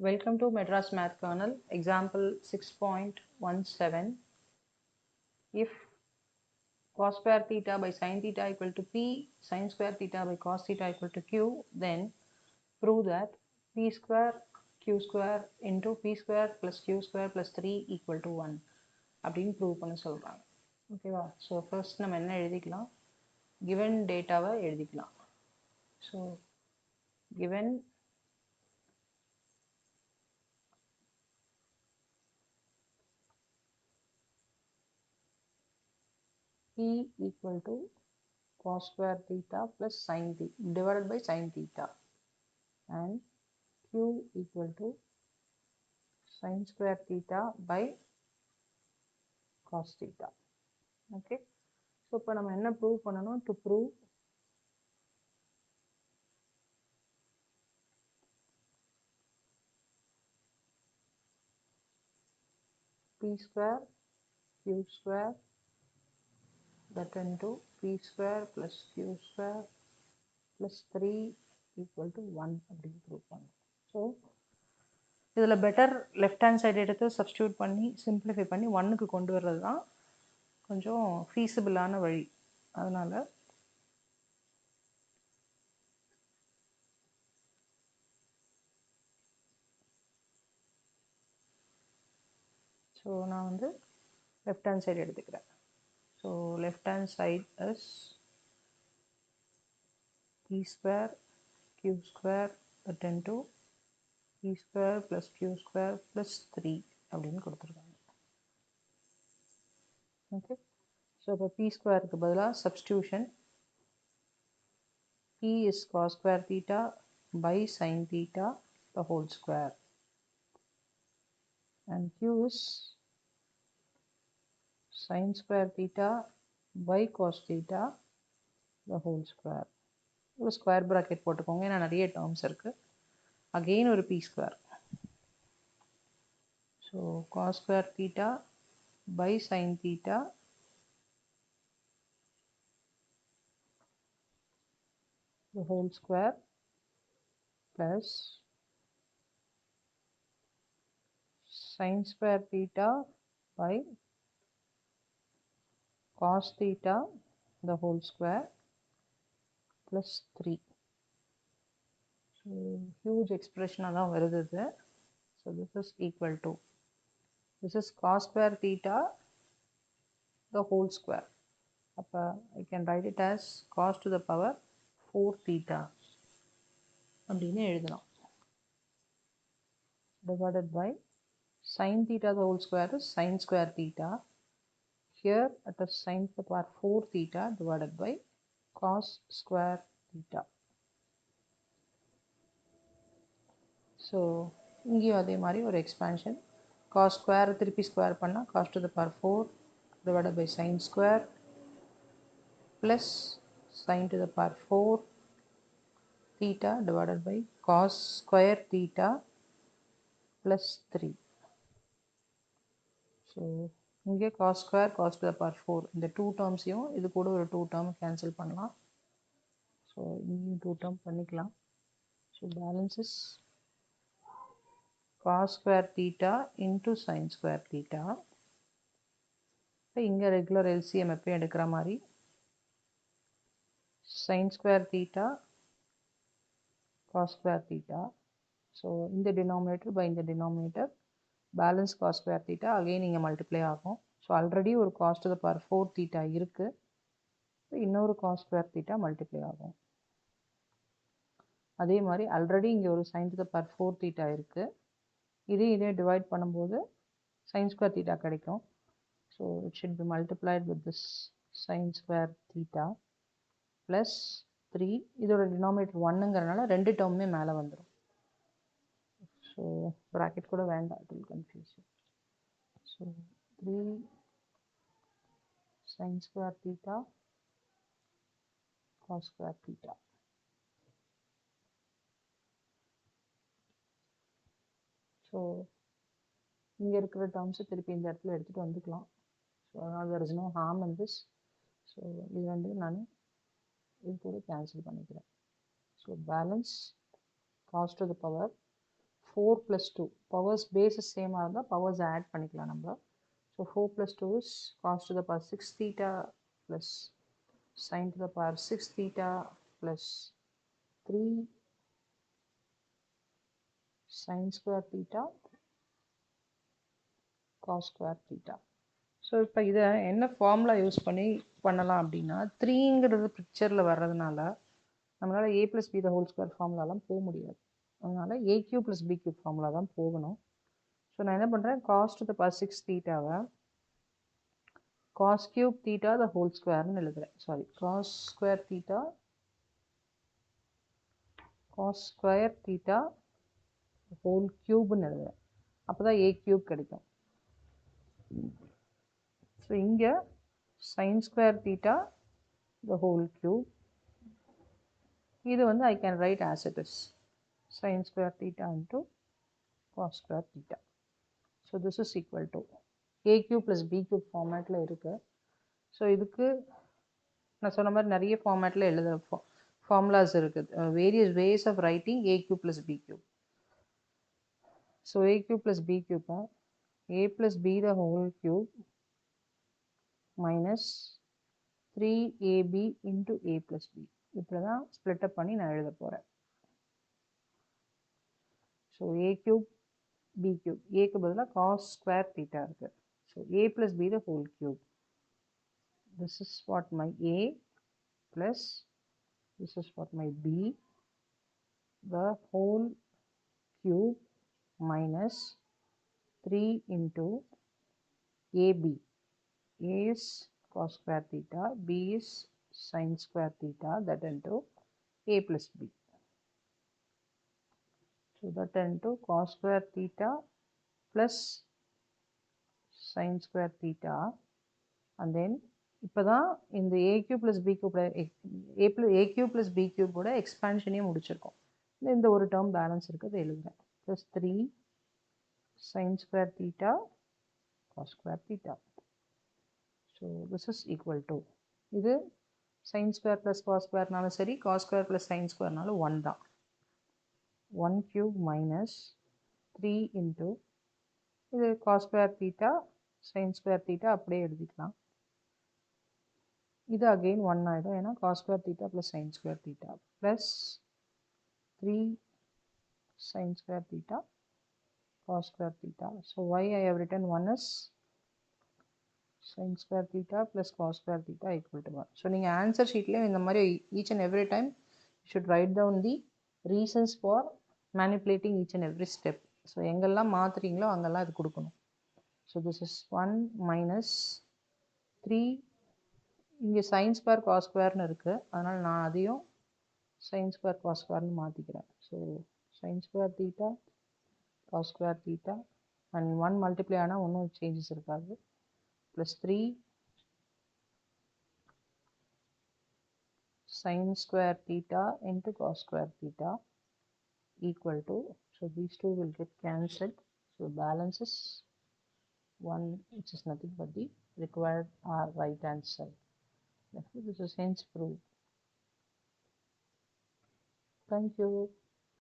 Welcome to Madras Math Kernel, example 6.17. If cos square theta by sin theta equal to P, sin square theta by cos theta equal to Q, then prove that P square Q square into P square plus Q square plus 3 equal to 1 அப்படின்னு prove பண்ண சொல்கிறாங்க. ஓகேவா? So first நம்ம என்ன எழுதிக்கலாம், given டேட்டாவை எழுதிக்கலாம். So given P equal to cos square theta plus sin theta divided by sin theta and Q equal to sin square theta by cos theta. Okay, so இப்போ நம்ம என்ன ப்ரூவ் பண்ணணும்? to prove P square Q square that into P square plus Q square plus 3 equal to 1 அப்படின்னு prove பண்ணணும். So இதில் better left hand side எடுத்து substitute பண்ணி simplify பண்ணி 1க்கு கொண்டு வர்றது தான் கொஞ்சம் ஃபீஸிபிளான வழி. அதனால் ஸோ நான் வந்து லெஃப்ட் ஹேண்ட் சைடு எடுத்துக்கிறேன். So left hand side is P square Q square that into P square plus Q square plus 3 அப்படின்னு கொடுத்துருக்காங்க. ஓகே, ஸோ இப்போ P ஸ்கொயருக்கு பதிலாக substitution P is cos square theta by sin theta the whole square and Q is sin square theta by cos theta the whole square. ஒரு square bracket போட்டுக்கோங்க, ஏன்னா நிறைய terms இருக்குது. அகெயின் ஒரு P square. So cos square theta by sin theta the whole square plus sin square theta by cos theta the whole square plus 3. So huge expression தான் வருது இது. So this is equal to, this is cos square theta the whole square. அப்போ I can write it as cos to the power 4 theta அப்படின்னு எழுதலாம். Divided by sin theta the whole square is sin square theta. Here it is sin to the power 4 theta divided by cos square theta. So இங்கேயும் அதே மாதிரி ஒரு expansion, cos square திருப்பி square பண்ணால் cos to the power 4 divided by sin square plus sin to the power 4 theta divided by cos square theta plus 3. So இங்கே cos square cos to the power 4 இந்த 2 டேர்ம்ஸையும் இது கூட ஒரு 2 term cancel பண்ணலாம். So இங்கேயும் 2 term பண்ணிக்கலாம். So balance is cos square theta into sin square theta. இப்போ இங்கே ரெகுலர் எல்சிஎம் எப்பயும் எடுக்கிற மாதிரி sin square theta cos square theta. So இந்த denominator by இந்த denominator balance cos square theta again இங்கே multiply ஆகும். ஸோ ஆல்ரெடி ஒரு cos to the power 4 theta இருக்குது, இன்னொரு cos square theta multiply ஆகும். அதே மாதிரி ஆல்ரெடி இங்கே ஒரு sin to the power 4 theta இருக்குது, இதே டிவைட் பண்ணும்போது sin square theta கிடைக்கும். So it should be multiplied with this sin square theta plus 3. இதோட denominator 1ங்கிறனால ரெண்டு டேர்முமே மேலே வந்துடும். ஸோ ப்ராக்கெட் கூட வேண்டாம், it will confuse you. So 3 sin square theta cos square theta. So இங்கே இருக்கிற டேர்ம்ஸை திருப்பி இந்த இடத்துல எடுத்துகிட்டு வந்துக்கலாம். ஸோ அதனால் there is no harm in this. So இது வந்து நான் இது கூட கேன்சல் பண்ணிக்கிறேன். So balance cos to the power 4 plus 2. Powers base is same ஆ இருந்தால் powers add பண்ணிக்கலாம் நம்ம. So 4 plus 2 is cos to the power 6 theta plus sin to the power 6 theta plus 3 sin square theta cos square theta. So இப்போ இதை என்ன formula use பண்ணி பண்ணலாம் அப்படின்னா 3ங்கிறது பிக்சரில் வர்றதுனால நம்மளால் a + b the whole square ஃபார்முலாலாம் போக முடியாது. அதனால் a³ + b³ ஃபார்முலா தான் போகணும். ஸோ நான் என்ன பண்ணுறேன், cos to the power 6 தீட்டாவை cos³ theta the whole squareன்னு எழுதுகிறேன். Sorry, cos square theta cos square theta whole cubeன்னு எழுதுகிறேன். அப்போ தான் a³ கிடைக்கும். ஸோ இங்கே sin square theta the whole cube, இது வந்து I can write as it is sin square theta into cos square theta. So this is equal to a³ plus b³ ஃபார்மேட்டில் இருக்குது. So இதுக்கு நான் சொன்ன மாதிரி நிறைய ஃபார்மேட்டில் எழுதுகிற ஃபார்முலாஸ் இருக்குது, various ways of writing a³ plus b³. So a³ plus b³ a plus b the whole cube minus 3ab into a plus b. இப்படி தான் ஸ்ப்ளிட் அப் பண்ணி நான் எழுத போகிறேன். ஸோ a³ b³ ஏக்கு பதிலாக cos square theta இருக்குது. So a plus b the whole cube. This is what my a plus this is what my b the whole cube minus 3 into ab. A is cos square theta, b is sin square theta, that into a plus b. So that into cos square theta plus sin square theta, and then இப்போ தான் இந்த a³ plus b³ a³ plus b³ எக்ஸ்பான்ஷனே முடிச்சிருக்கோம். இந்த ஒரு term balance இருக்குது, எழுதுகிறேன். Plus 3 sin square theta cos square theta. So this is equal to, இது sin square plus cos squareனாலும் சரி, cos square plus sin squareனாலும் 1 தான். 1 cube minus 3 into இது cos square theta sin square theta அப்படியே எழுதிக்கலாம். இது again 1 ஆகிடும், ஏன்னா cos square theta plus sin square theta plus 3 sin square theta cos square theta. So why I have written 1 is sin square theta plus cos square theta equal to 1. So நீங்கள் answer ஷீட்லேயும் இந்த மாதிரி each and every time you should write down the reasons for manipulating each and every step. So எங்கெல்லாம் மாற்றுறீங்களோ அங்கெல்லாம் இது கொடுக்கணும். So this is 1 minus 3, இங்கே sin square cos squareன்னு இருக்குது, அதனால் நான் அதையும் sin square cos squareன்னு மாற்றிக்கிறேன். So sin square theta cos square theta and 1 multiply ஆனால் ஒன்றும் சேஞ்சஸ் இருக்காது. Plus 3 sin square theta into cos square theta equal to, so these two will get cancelled, so balance is 1, which is nothing but the required right hand side. Therefore this is hence proved. Thank you.